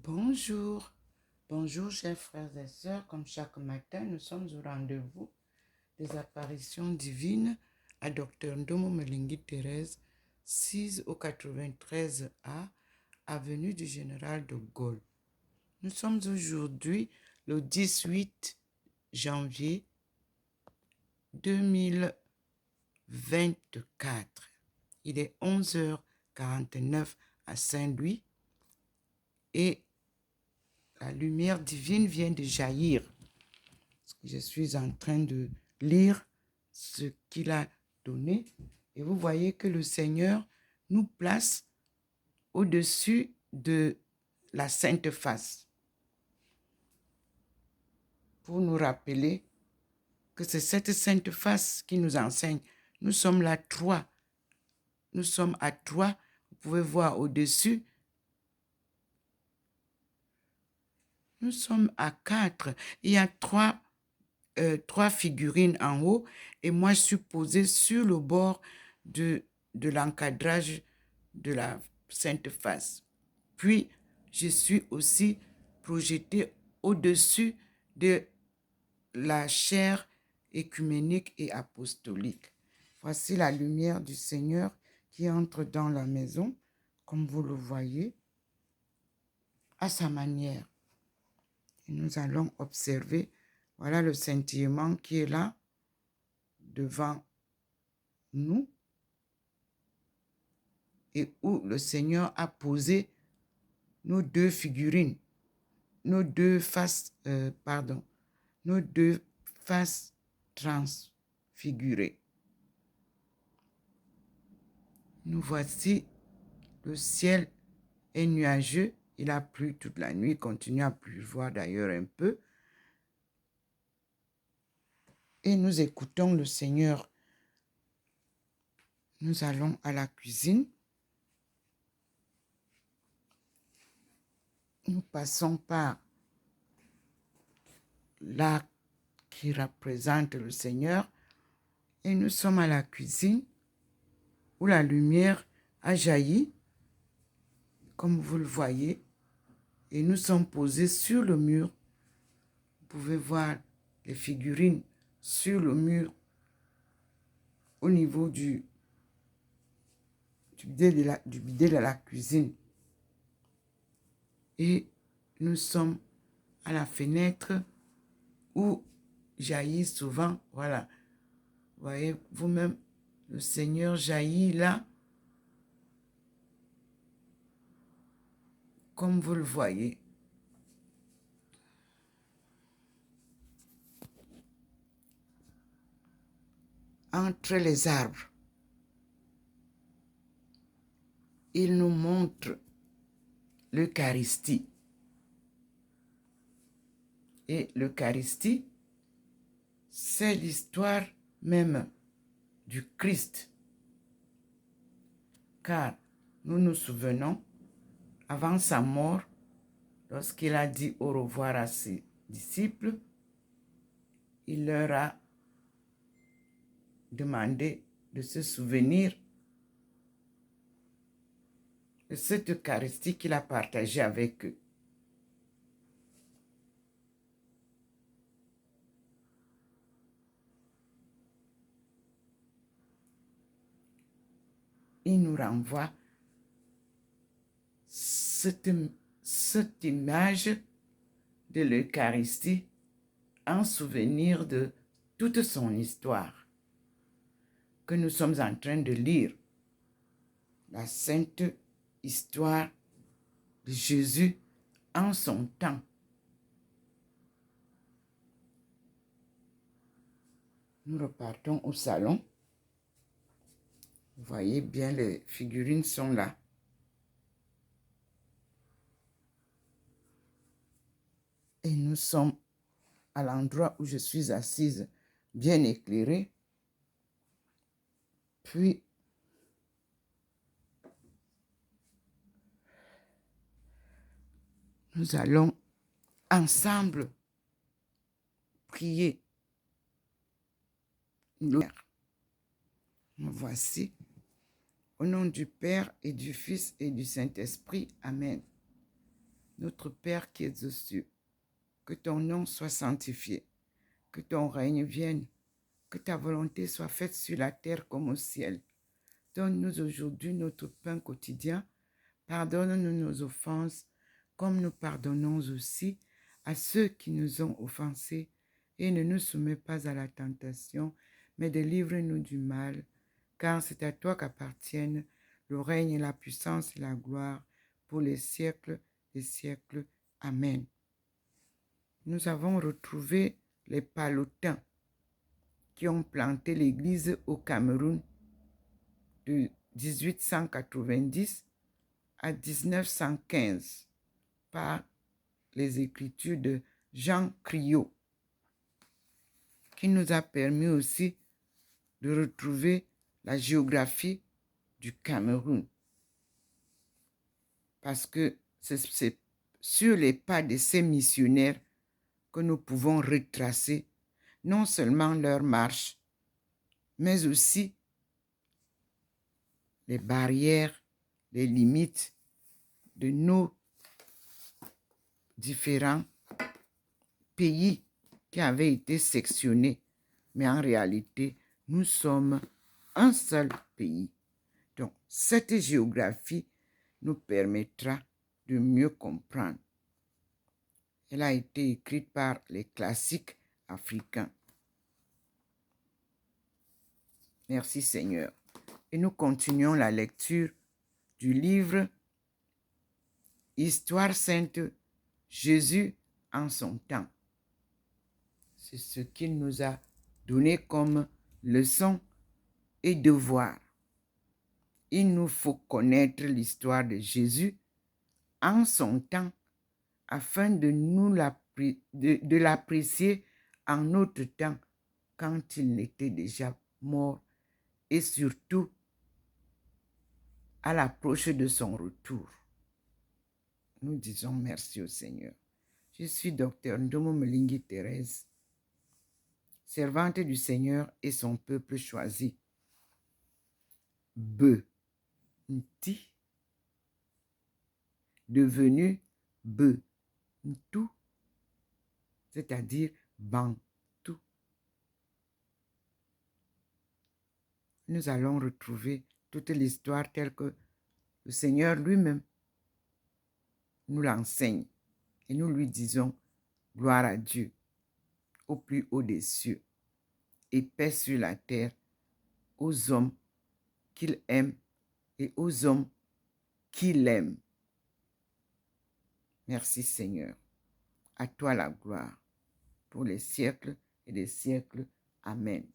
Bonjour, bonjour chers frères et sœurs, comme chaque matin nous sommes au rendez-vous des apparitions divines à Dr Ndomo Melingi Thérèse, 6 au 93A, avenue du Général de Gaulle. Nous sommes aujourd'hui le 18 janvier 2024. Il est 11h49 à Saint-Louis et la lumière divine vient de jaillir. Je suis en train de lire ce qu'il a donné et vous voyez que le Seigneur nous place au-dessus de la Sainte Face pour nous rappeler que c'est cette Sainte Face qui nous enseigne. Nous sommes là trois. Nous sommes à trois. Vous pouvez voir au-dessus. Nous sommes à quatre. Il y a trois figurines en haut et moi je suis posée sur le bord de l'encadrage de la Sainte Face. Puis je suis aussi projetée au-dessus de la chaire œcuménique et apostolique. Voici la lumière du Seigneur qui entre dans la maison, comme vous le voyez, à sa manière. Et nous allons observer. Voilà le scintillement qui est là, devant nous, et où le Seigneur a posé nos deux figurines, nos deux faces transfigurées. Nous voici, le ciel est nuageux, il a plu toute la nuit, il continue à pleuvoir d'ailleurs un peu. Et nous écoutons le Seigneur. Nous allons à la cuisine. Nous passons par l'arc qui représente le Seigneur et nous sommes à la cuisine où la lumière a jailli, comme vous le voyez, et nous sommes posés sur le mur. Vous pouvez voir les figurines sur le mur au niveau du bidet de la cuisine. Et nous sommes à la fenêtre où jaillit souvent, voilà, vous voyez vous-même, le Seigneur jaillit là, comme vous le voyez. Entre les arbres, il nous montre l'Eucharistie. Et l'Eucharistie, c'est l'histoire même du Christ. Car nous nous souvenons, avant sa mort, lorsqu'il a dit au revoir à ses disciples, il leur a demandé de se souvenir de cette Eucharistie qu'il a partagée avec eux. Il nous renvoie cette image de l'Eucharistie en souvenir de toute son histoire que nous sommes en train de lire. La sainte histoire de Jésus en son temps. Nous repartons au salon. Vous voyez bien, les figurines sont là. Et nous sommes à l'endroit où je suis assise, bien éclairée. Puis, nous allons ensemble prier. Nous voici. Au nom du Père et du Fils et du Saint-Esprit. Amen. Notre Père qui es aux cieux, que ton nom soit sanctifié, que ton règne vienne, que ta volonté soit faite sur la terre comme au ciel. Donne-nous aujourd'hui notre pain quotidien. Pardonne-nous nos offenses, comme nous pardonnons aussi à ceux qui nous ont offensés. Et ne nous soumets pas à la tentation, mais délivre-nous du mal, car c'est à toi qu'appartiennent le règne, la puissance et la gloire pour les siècles des siècles. Amen. Nous avons retrouvé les Palotins qui ont planté l'église au Cameroun de 1890 à 1915 par les écritures de Jean Criot, qui nous a permis aussi de retrouver la géographie du Cameroun. Parce que c'est sur les pas de ces missionnaires que nous pouvons retracer non seulement leur marche, mais aussi les barrières, les limites de nos différents pays qui avaient été sectionnés. Mais en réalité, nous sommes un seul pays. Donc, cette géographie nous permettra de mieux comprendre. Elle a été écrite par les classiques africains. Merci Seigneur. Et nous continuons la lecture du livre Histoire sainte, Jésus en son temps. C'est ce qu'il nous a donné comme leçon et devoir. Il nous faut connaître l'histoire de Jésus en son temps afin de l'apprécier en notre temps quand il était déjà mort et surtout à l'approche de son retour. Nous disons merci au Seigneur. Je suis Dr Ndomo Melingi Thérèse, servante du Seigneur et son peuple choisi. Nti, devenu Bantu, c'est-à-dire Bantu. Nous allons retrouver toute l'histoire telle que le Seigneur lui-même nous l'enseigne. Et nous lui disons gloire à Dieu au plus haut des cieux et paix sur la terre aux hommes qu'il aime et aux hommes qui l'aiment. Merci Seigneur. À toi la gloire pour les siècles et des siècles. Amen.